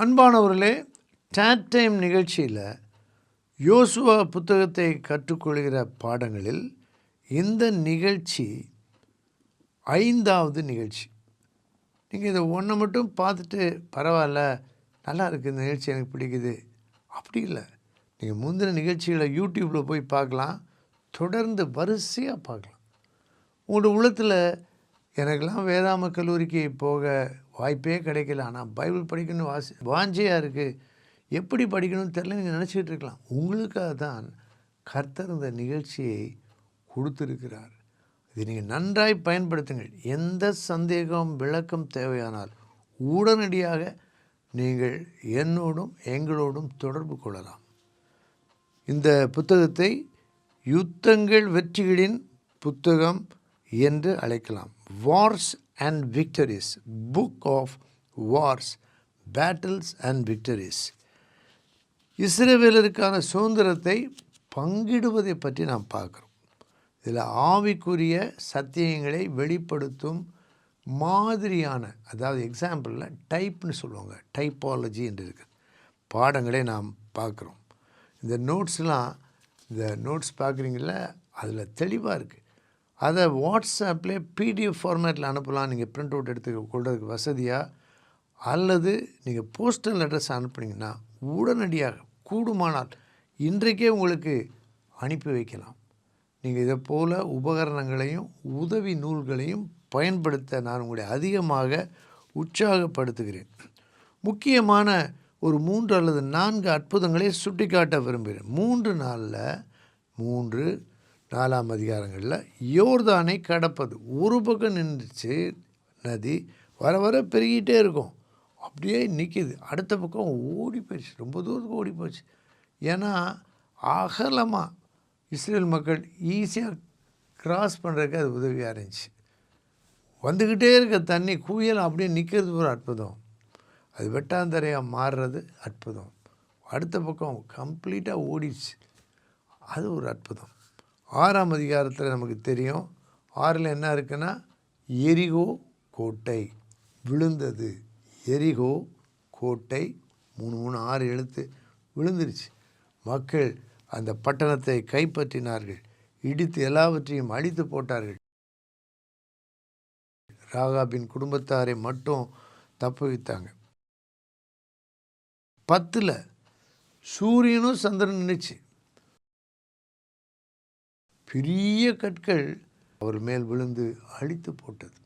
அன்பானவர்களே, date time நிகழ்ச்சியில் யோசுவா புத்தகத்தை கற்றுக்கொள்கிற பாடங்களில் இந்த நிகழ்ச்சி 5வது நிகழ்ச்சி. நீங்கள் இதை ஒன்றை மட்டும் பார்த்துட்டு பரவாயில்ல, நல்லா இருக்குது, இந்த நிகழ்ச்சி எனக்கு பிடிக்குது, அப்படி இல்லை. நீங்கள் முந்தின நிகழ்ச்சிகளை யூடியூப்பில் போய் பார்க்கலாம், தொடர்ந்து வரிசையாக பார்க்கலாம். உங்களோட உள்ளத்தில் எனக்கெல்லாம் வேதாம கல்லூரிக்கு போக வாய்ப்பே கிடைக்கல, ஆனால் பைபிள் படிக்கணும் வாஞ்சையாக இருக்குது, எப்படி படிக்கணும்னு தெரியல, நீங்கள் நினச்சிக்கிட்டு இருக்கலாம். உங்களுக்காக தான் கர்த்தர் இந்த நிகழ்ச்சியை கொடுத்துருக்கிறார். இதை நீங்கள் நன்றாய் பயன்படுத்துங்கள். எந்த சந்தேகம் விளக்கம் தேவையானால் உடனடியாக நீங்கள் என்னோடும் எங்களோடும் தொடர்பு கொள்ளலாம். இந்த புத்தகத்தை யுத்தங்கள் வெற்றிகளின் புத்தகம் என்று அழைக்கலாம். Wars and victories, book of wars, battles and victories. இஸ்ரவேலருக்கான சுதந்திரத்தை பங்கிடுவதை பற்றி நாம் பார்க்குறோம். இதில் ஆவிக்குரிய சத்தியங்களை வெளிப்படுத்தும் மாதிரியான, அதாவது எக்ஸாம்பிளில் டைப்னு சொல்லுவாங்க, டைப்பாலஜி என்று இருக்குது, பாடங்களை நாம் பார்க்குறோம். இந்த நோட்ஸ் பார்க்குறீங்கள, அதில் தெளிவாக இருக்குது. அதை வாட்ஸ்அப்பில் பிடிஎஃப் ஃபார்மேட்டில் அனுப்பலாம். நீங்கள் பிரிண்ட் அவுட் எடுத்து கொள்றதுக்கு வசதியாக, அல்லது நீங்கள் போஸ்டல் அட்ரஸ் அனுப்புனீங்கன்னா உடனடியாக கூடுமானால் இன்றைக்கே உங்களுக்கு அனுப்பி வைக்கலாம். நீங்கள் இதை போல் உபகரணங்களையும் உதவி நூல்களையும் பயன்படுத்த நான் உங்களை அதிகமாக உற்சாகப்படுத்துகிறேன். முக்கியமான ஒரு 3 அல்லது 4 அற்புதங்களை சுட்டி காட்ட விரும்புகிறேன். 3 நாளில் 4ஆம் அதிகாரங்களில் யோர்தானை கடப்பது. ஒரு பக்கம் நின்றுச்சு நதி, வர வர பெருகிட்டே இருக்கும், அப்படியே நிற்கிது. அடுத்த பக்கம் ஓடி போயிடுச்சு, ரொம்ப தூரத்துக்கு ஓடி போச்சு. ஏன்னா அகலமாக இஸ்ரேல் மக்கள் ஈஸியாக கிராஸ் பண்ணுறதுக்கு அது உதவியாக இருந்துச்சு. வந்துக்கிட்டே இருக்க தண்ணி குவியல் அப்படியே நிற்கிறது ஒரு அற்புதம். அது வெட்டாந்தரையாக மாறுறது அற்புதம். அடுத்த பக்கம் கம்ப்ளீட்டாக ஓடிடுச்சு, அது ஒரு அற்புதம். 6ஆம் அதிகாரத்தில் நமக்கு தெரியும், 6ல் என்ன இருக்குன்னா, எரிகோ கோட்டை விழுந்தது. எரிகோ கோட்டை 6 எழுத்து விழுந்துருச்சு. மக்கள் அந்த பட்டணத்தை கைப்பற்றினார்கள், இடித்து எல்லாவற்றையும் அழித்து போட்டார்கள். ராகாபின் குடும்பத்தாரை மட்டும் தப்பு வைத்தாங்க. 10ல் சூரியனும் சந்திரன் நின்றுச்சு. பெரிய கற்கள் அவர் மேல் விழுந்து அழித்து போட்டது.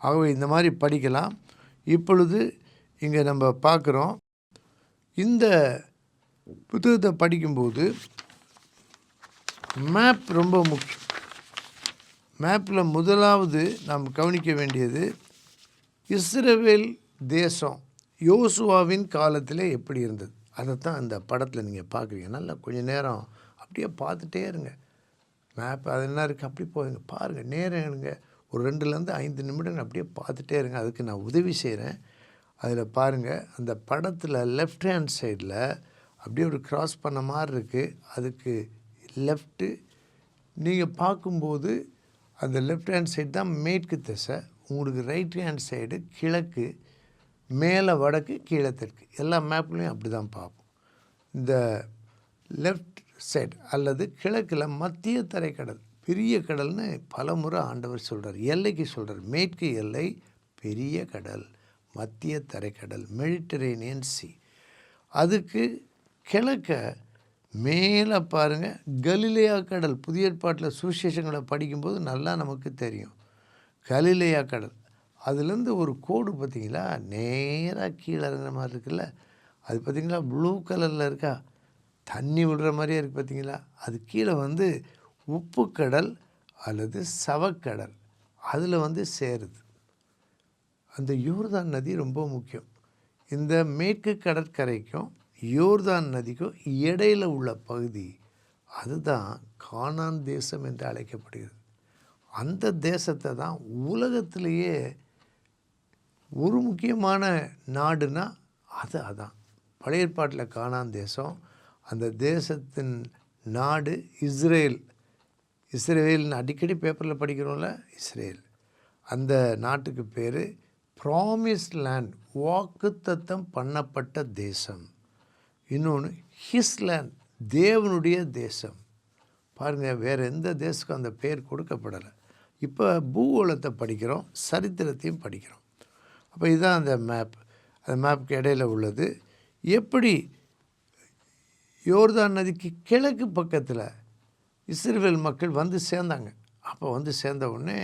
ஆகவே இந்த மாதிரி படிக்கலாம். இப்பொழுது இங்கே நம்ம பார்க்குறோம், இந்த புத்தகத்தை படிக்கும்போது மேப் ரொம்ப முக்கியம். மேப்பில் முதலாவது நாம் கவனிக்க வேண்டியது, இஸ்ரவேல் தேசம் யோசுவாவின் காலத்தில் எப்படி இருந்தது, அதைத்தான் இந்த படத்தில் நீங்கள் பார்க்குறீங்க. நல்லா கொஞ்சம் நேரம் அப்படியே பார்த்துட்டே இருங்க. மேப் அது என்ன இருக்குது அப்படி போதுங்க, பாருங்கள், நேரம் எடுங்க, ஒரு 2லேருந்து 5 நிமிடங்கள் அப்படியே பார்த்துட்டே இருங்க. அதுக்கு நான் உதவி செய்கிறேன். அதில் பாருங்கள், அந்த படத்தில் லெஃப்ட் ஹேண்ட் சைடில் அப்படியே ஒரு கிராஸ் பண்ண மாதிரி இருக்குது, அதுக்கு லெஃப்ட்டு நீங்கள் பார்க்கும்போது அந்த லெஃப்ட் ஹேண்ட் சைடு தான் மேற்கு திசை, உங்களுக்கு ரைட் ஹேண்ட் சைடு கிழக்கு, மேலே வடக்கு, கீழே தெற்கு. எல்லா மேப்லேயும் அப்படி தான் பார்ப்போம். இந்த லெஃப்ட் சைடு அல்லது கிழக்கில் மத்திய தரைக்கடல், பெரிய கடல்னு பல முறை ஆண்டவர் சொல்கிறார், எல்லைக்கு சொல்கிறார். மேற்கு எல்லை பெரிய கடல், மத்திய தரைக்கடல், மெடிட்டரேனியன் சி. அதுக்கு கிழக்க மேலே பாருங்கள், கலிலேயா கடல். புதிய ஏற்பாட்டில் சுவிசேஷங்களை படிக்கும்போது நல்லா நமக்கு தெரியும், கலிலேயா கடல். அதுலேருந்து ஒரு கோடு பார்த்திங்களா, நேராக கீழே இறங்குற மாதிரி இருக்குல்ல, அது பார்த்திங்களா ப்ளூ கலரில் இருக்கா, தண்ணி விடுற மாதிரியே இருக்குது பார்த்திங்களா. அது கீழே வந்து உப்புக்கடல் அல்லது சவக்கடல், அதில் சேருது. அந்த யோர்தான் நதி ரொம்ப முக்கியம். இந்த மேற்கு கடற்கரைக்கும் யோர்தான் நதிக்கும் இடையில் உள்ள பகுதி, அதுதான் கானான் தேசம் என்று அழைக்கப்படுகிறது. அந்த தேசத்தை தான் உலகத்திலேயே ஒரு முக்கியமான நாடுனா அதான் பழைய ஏற்பாட்டில் கானான் தேசம். அந்த தேசத்தின் நாடு இஸ்ரேல். இஸ்ரேல்னு அடிக்கடி பேப்பரில் படிக்கிறோம்ல, இஸ்ரேல். அந்த நாட்டுக்கு பேர் ப்ராமிஸ்ட் லேண்ட், வாக்குத்தத்தம் பண்ணப்பட்ட தேசம். இன்னொன்று ஹிஸ் லேண்ட், தேவனுடைய தேசம். பாருங்கள், வேறு எந்த தேசத்துக்கும் அந்த பேர் கொடுக்கப்படலை. இப்போ பூகோளத்தை படிக்கிறோம், சரித்திரத்தையும் படிக்கிறோம். அப்போ இதுதான் அந்த மேப். அந்த மேப்புக்கு இடையில் உள்ளது. எப்படி யோர்தான் நதிக்கு கிழக்கு பக்கத்தில் இஸ்ரவேல் மக்கள் வந்து சேர்ந்தாங்க. அப்போ வந்து சேர்ந்த உடனே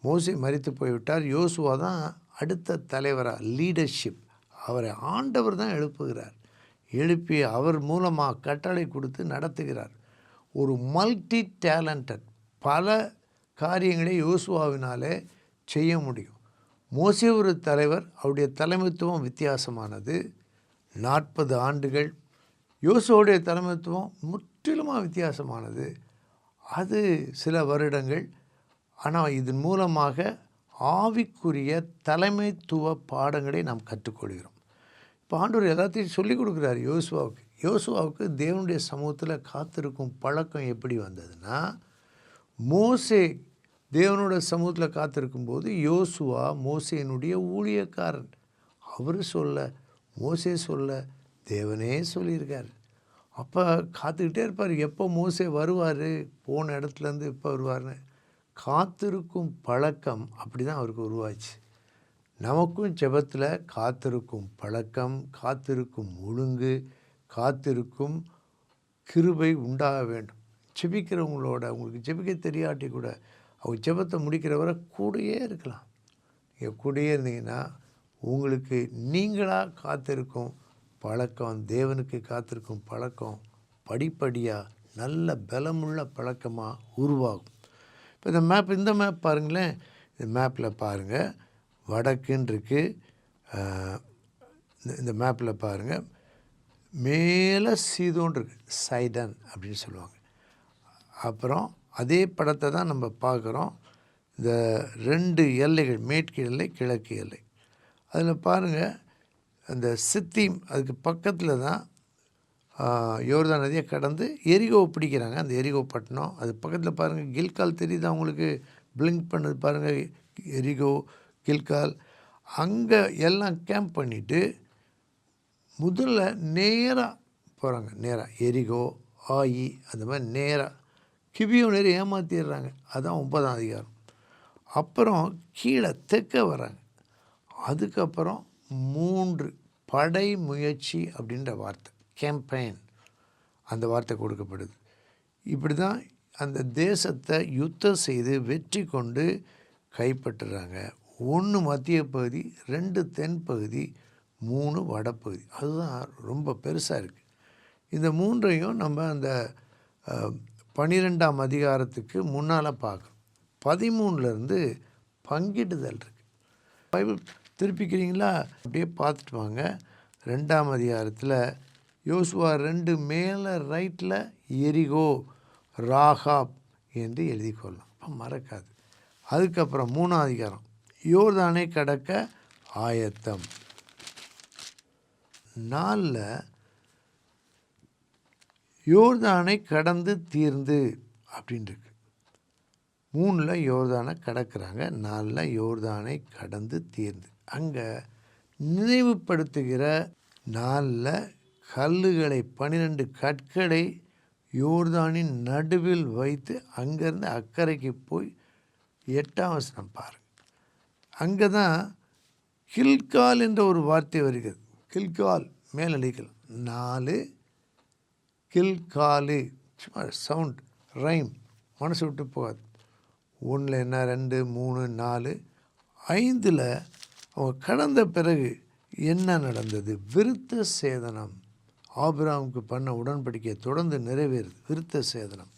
மோசே மரித்து போய்விட்டார். யோசுவா தான் அடுத்த தலைவராக, லீடர்ஷிப். அவரை ஆண்டவர் தான் எழுப்புகிறார். எழுப்பி அவர் மூலமாக கட்டளை கொடுத்து நடத்துகிறார். ஒரு மல்டி டேலண்டட், பல காரியங்களை யோசுவாவினாலே செய்ய முடியும். மோசே ஒரு தலைவர், அவருடைய தலைமைத்துவம் வித்தியாசமானது. 40 ஆண்டுகள். யோசுவாவுடைய தலைமைத்துவம் முற்றிலுமாக வித்தியாசமானது. அது சில வருடங்கள். ஆனால் இதன் மூலமாக ஆவிக்குரிய தலைமைத்துவ பாடங்களை நாம் கற்றுக்கொள்கிறோம். இப்போ ஆண்டவர் எல்லாத்தையும் சொல்லிக் கொடுக்குறாரு யோசுவாவுக்கு. யோசுவாவுக்கு தேவனுடைய சமூகத்தில் காத்திருக்கும் பழக்கம் எப்படி வந்ததுன்னா, மோசே தேவனோட சமூகத்தில் காத்திருக்கும்போது யோசுவா மோசேனுடைய ஊழியக்காரன். அவர் சொல்ல, மோசே சொல்ல, தேவனே சொல்லியிருக்கார். அப்போ காத்துக்கிட்டே இருப்பார், எப்போ மோசே வருவார், போன இடத்துலேருந்து எப்போ வருவார்னு. காத்திருக்கும் பழக்கம் அப்படி தான் அவருக்கு உருவாச்சு. நமக்கும் ஜெபத்தில் காத்திருக்கும் பழக்கம், காத்திருக்கும் ஒழுங்கு, காத்திருக்கும் கிருபை உண்டாக வேண்டும். ஜெபிக்கிறவங்களோட, உங்களுக்கு ஜெபிக்க தெரியாட்டி கூட அவங்க ஜெபத்தை முடிக்கிறவரை கூடயே இருக்கலாம். நீங்கள் கூடயே இருந்தீங்கன்னா உங்களுக்கு நீங்களாக காத்திருக்கும் பழக்கம், தேவனுக்கு காத்திருக்கும் பழக்கம் படிப்படியாக நல்ல பலமுள்ள பழக்கமாக உருவாகும். இப்போ இந்த மேப் பாருங்களேன். இந்த மேப்பில் பாருங்கள், வடக்குன்னு இருக்குது. இந்த மேப்பில் பாருங்கள், மேலே சீதோன் இருக்குது, சைடன் அப்படின்னு சொல்லுவாங்க. அப்புறம் அதே படத்தை தான் நம்ம பார்க்குறோம். இந்த 2 எல்லைகள், மேற்கு எல்லை, கிழக்கு எல்லை. அதில் பாருங்கள், அந்த சித்தீம், அதுக்கு பக்கத்தில் தான் யோர்தான் நதியை கடந்து எரிகோவை பிடிக்கிறாங்க. அந்த எரிகோ பட்டணம் அது பக்கத்தில் பாருங்கள். கில்கால் தெரியுது அவங்களுக்கு, பிளிங்க் பண்ணது பாருங்கள், எரிகோ, கில்கால். அங்கே எல்லாம் கேம்ப் பண்ணிவிட்டு முதல்ல நேராக போகிறாங்க. நேராக எரிகோ, ஆயி, அந்த மாதிரி நேராக கிபியோ நேரம் ஏமாற்றிடுறாங்க. அதுதான் 9ஆம் அதிகாரம். அப்புறம் கீழே தெற்க வராங்க. அதுக்கப்புறம் 3 படை முயற்சி அப்படின்ற வார்த்தை, கேம்பெயின், அந்த வார்த்தை கொடுக்கப்படுது. இப்படி தான் அந்த தேசத்தை யுத்தம் செய்து வெற்றி கொண்டு கைப்பற்றுறாங்க. 1 மத்திய பகுதி, 2 தென் பகுதி, 3 வடப்பகுதி. அதுதான் ரொம்ப பெருசாக இருக்குது. இந்த 3ஐயும் நம்ம அந்த 12ஆம் அதிகாரத்துக்கு முன்னால் பார்க்குறோம். 13லேருந்து பங்கிடுதல் இருக்குது. பைபிள் திருப்பிக்கிறீங்களா? அப்படியே பார்த்துட்டு வாங்க. 2ஆம் அதிகாரத்தில் யோசுவா 2 மேலே ரைட்டில் எரிகோ, ராகாப் என்று எழுதி கொள்ளலாம், அப்போ மறக்காது. அதுக்கப்புறம் 3ஆம் அதிகாரம் யோர்தானை கடக்க ஆயத்தம். 4ல் யோர்தானை கடந்து தீர்ந்து அப்படின்னு இருக்கு. 3ல் யோர்தானை கடக்கிறாங்க, 4ல் யோர்தானை கடந்து தீர்ந்து. அங்கே நினைவுபடுத்துகிற 4ல் கல்லுகளை, 12 கற்களை யோர்தானின் நடுவில் வைத்து அங்கேருந்து அக்கறைக்கு போய் 8ஆம் வசனம் பாருங்கள். அங்கே தான் கில்கால் என்ற ஒரு வார்த்தை வருகிறது. கில்கால் மேலடிக்கலாம். 4 கில்காலு, சும்மா சவுண்ட், ரைம், மனசு விட்டு போகாது. 1ல் என்ன, 2, 3, 4, 5ல் அவங்க கடந்த பிறகு என்ன நடந்தது? விருத்த சேதனம். ஆபிரகாமுக்கு பண்ண உடன்படிக்கையை தொடர்ந்து நிறைவேறுது. விருத்த சேதனம்.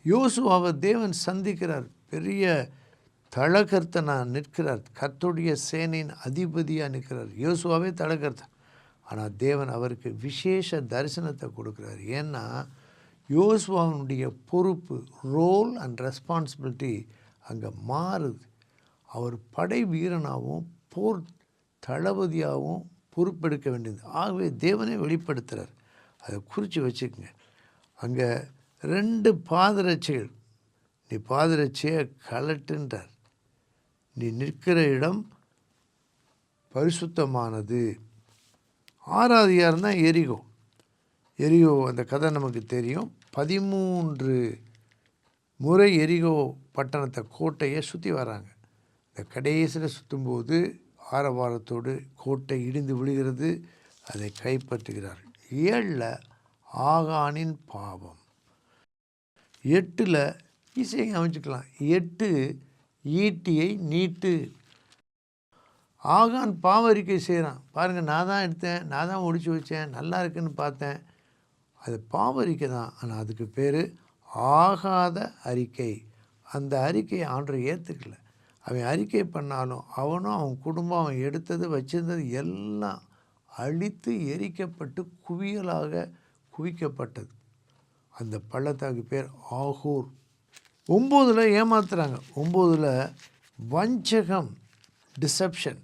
யோசுவாவை தேவன் சந்திக்கிறார். பெரிய தளகர்த்தனாக நிற்கிறார். கர்த்தருடைய சேனையின் அதிபதியாக நிற்கிறார். யோசுவாவே தளகர்த்தன். ஆனால் தேவன் அவருக்கு விசேஷ தரிசனத்தை கொடுக்குறார். ஏன்னா யோசுவாவுடைய பொறுப்பு, ரோல் அண்ட் ரெஸ்பான்சிபிலிட்டி அங்கே மாறுது. அவர் படை வீரனாகவும் போர் தளபதியாகவும் பொறுப்பெடுக்க வேண்டியது. ஆகவே தேவனே வெளிப்படுத்துகிறார். அதை குறித்து வச்சுக்கோங்க. அங்கே 2 பாதரட்சைகள், நீ பாதரட்சையை கலட்டுன்றார். நீ நிற்கிற இடம் பரிசுத்தமானது. 6வது அதிகாரம் தான் எரிகோ. எரிகோ அந்த கதை நமக்கு தெரியும். 13 முறை எரிகோ பட்டணத்தை கோட்டையை சுற்றி வராங்க. இந்த கடைசியில் சுற்றும்போது ஆரவாரத்தோடு கோட்டை இடிந்து விழுகிறது. அதை கைப்பற்றுகிறார்கள். 7ல் ஆகானின் பாவம். 8ல் ஈஸியாக அமைச்சுக்கலாம். 8 ஈட்டியை நீட்டு. ஆகான் பாவ அறிக்கை செய்கிறான். பாருங்கள், நான் தான் எடுத்தேன், நான் தான் ஒடிச்சு வச்சேன், நல்லா இருக்குன்னு பார்த்தேன். அது பாவ அறிக்கை தான். ஆனால் அதுக்கு பேர் ஆகாத அறிக்கை. அந்த அறிக்கையை ஆண்டவர் ஏற்றுக்கல. அவன் அறிக்கை பண்ணாலும் அவனும் அவன் குடும்பம் அவன் எடுத்தது வச்சிருந்தது எல்லாம் அழித்து எரிக்கப்பட்டு குவியலாக குவிக்கப்பட்டது. அந்த பள்ளத்தாக்கு பேர் ஆகூர். 9ல் ஏமாத்துறாங்க. 9ல் வஞ்சகம், டிசப்ஷன்,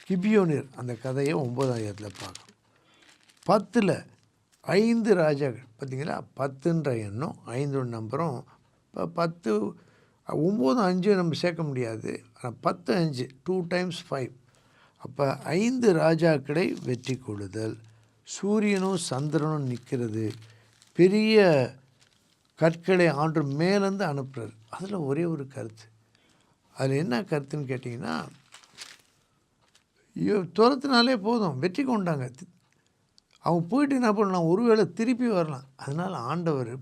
கிபியோனியர், அந்த கதையை 9ஆம் அதிகாரத்தில் பார்க்கணும். 10ல் 5 ராஜாக்கள். பார்த்தீங்களா, 10ன்ற எண்ணம் 5 நம்பரும். இப்போ 10 9 5 நம்ம சேர்க்க முடியாது. ஆனால் 10 5 2 × 5. அப்போ 5 ராஜாக்களை வெற்றி கொள்ளுதல். சூரியனும் சந்திரனும் நிற்கிறது. பெரிய கற்களை ஆண்டவர் மேலேருந்து அனுப்புறாரு. அதில் ஒரே ஒரு கருத்து. அதில் என்ன கருத்துன்னு கேட்டிங்கன்னா, துரத்துனாலே போதும், வெற்றி கொண்டாங்க. அவங்க போயிட்டு என்ன பண்ணலாம், ஒருவேளை திருப்பி வரலாம். அதனால் ஆண்டவர்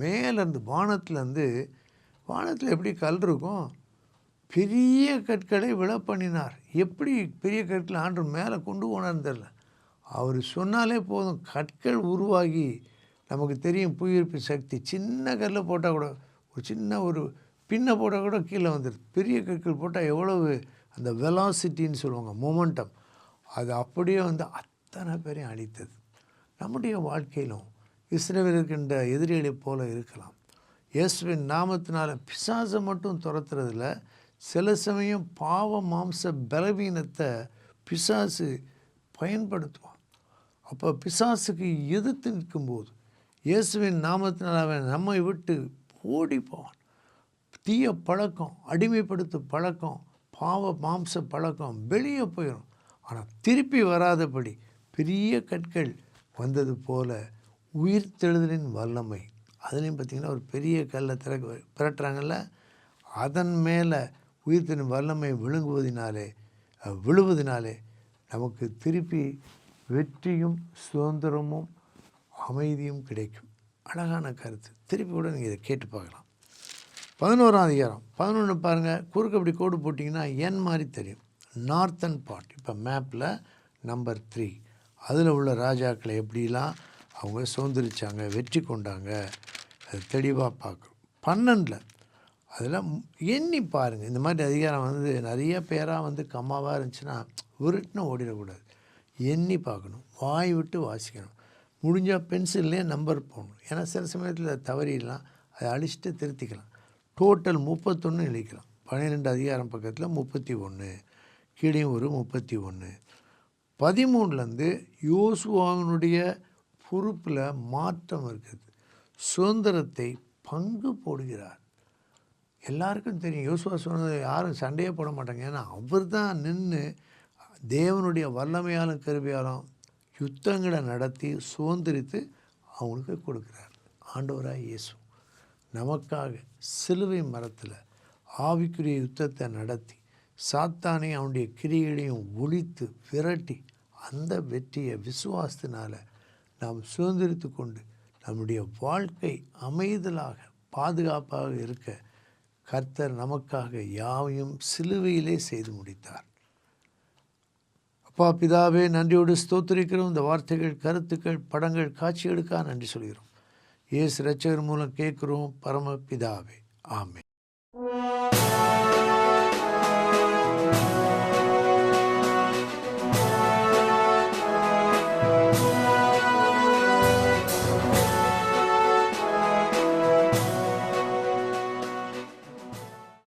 மேலேருந்து வானத்தில் எப்படி கல் இருக்கும், பெரிய கற்களை விழ பண்ணினார். எப்படி பெரிய கற்களை ஆண்டவர் மேலே கொண்டு போனார்னு தெரில. அவர் சொன்னாலே போதும், கற்கள் உருவாகி, நமக்கு தெரியும் புவியீர்ப்பு சக்தி. சின்ன கல்லை போட்டால் கூட, ஒரு சின்ன ஒரு பின்னை போட்டால் கூட கீழே வந்துடுது. பெரிய கற்கள் போட்டால் எவ்வளவு அந்த வெலாசிட்டின்னு சொல்லுவாங்க, மொமெண்டம், அது அப்படியே அத்தனை பேரையும் அழித்தது. நம்முடைய வாழ்க்கையிலும் இஸ்ரவேலுக்கின்ற எதிரிகளைப் போல இருக்கலாம். இயேசுவின் நாமத்தினால பிசாசை மட்டும் துரத்துறதில்ல, சில சமயம் பாவ மாம்ச பலவீனத்தை பிசாசு பயன்படுத்துவான். அப்போ பிசாசுக்கு எதிர்த்து நிற்கும்போது இயேசுவின் நாமத்தினால் அவன் நம்மை விட்டு ஓடி போவான். தீய பழக்கம், அடிமைப்படுத்தும் பழக்கம், பாவ மாம்ச பழக்கம் வெளியே போயிடும். ஆனால் திருப்பி வராதபடி பெரிய கற்கள் வந்தது போல உயிர்த்தெழுதலின் வல்லமை. அதுலேயும் பார்த்திங்கன்னா, ஒரு பெரிய கல்லை பிரட்டுறாங்கல்ல, அதன் மேலே உயிர்த்தெழுதலின் வல்லமை விழுவதினாலே நமக்கு திருப்பி வெற்றியும் சுதந்திரமும் அமைதியும் கிடைக்கும். அழகான கருத்து. திருப்பி கூட நீங்கள் இதை கேட்டு பார்க்கலாம். 11ஆம் அதிகாரம் 11 பாருங்கள். குறுக்கு அப்படி கோடு போட்டிங்கன்னா என் மாதிரி தெரியும். Northern part. இப்போ மேப்பில் நம்பர் 3 அதில் உள்ள ராஜாக்களை எப்படிலாம் அவங்க சுதந்திரிச்சாங்க, வெற்றி கொண்டாங்க, அது தெளிவாக பார்க்குறோம். 12ல் அதில் எண்ணி பாருங்கள். இந்த மாதிரி அதிகாரம் நிறைய பேராக கம்மாவாக இருந்துச்சுன்னா உருட்டுன்னு ஓடிடக்கூடாது. எண்ணி பார்க்கணும், வாய் விட்டு வாசிக்கணும். முடிஞ்சால் பென்சில்லே நம்பர் போடணும். ஏன்னா சில சமயத்தில் தவறிடலாம், அதை அழிச்சிட்டு திருத்திக்கலாம். டோட்டல் 31 எழுதிக்கலாம். 12 அதிகாரம் பக்கத்தில் 31, கீழே ஒரு 31. 13லேருந்து யோசுவாவினுடைய பொறுப்பில் மாற்றம் இருக்குது. சுதந்திரத்தை பங்கு போடுகிறார். எல்லாருக்கும் தெரியும், யோசுவா சொன்னது யாரும் சண்டையே போட மாட்டாங்க. ஏன்னா அவர் தான் நின்று தேவனுடைய வல்லமையாலும் கிருபையாலும் யுத்தங்களை நடத்தி சுதந்திரித்து அவங்களுக்கு கொடுக்குறார். ஆண்டவராக இயேசு நமக்காக சிலுவை மரத்தில் ஆவிக்குரிய யுத்தத்தை நடத்தி சாத்தானை அவனுடைய கிரியைகளையும் ஒழித்து விரட்டி அந்த வெற்றியை விசுவாசத்தினால் நாம் சுதந்திரித்து கொண்டு நம்முடைய வாழ்க்கை அமைதலாக பாதுகாப்பாக இருக்க கர்த்தர் நமக்காக யாவையும் சிலுவையிலே செய்து முடித்தார். அப்பா பிதாவே, நன்றியோடு ஸ்தோத்திரிக்கிறோம். இந்த வார்த்தைகள், கருத்துக்கள், படங்கள், காட்சிகளுக்காக நன்றி சொல்கிறோம். இயேசு இரட்சகர் மூலம் கேட்குறோம் பரம பிதாவே, ஆமென்.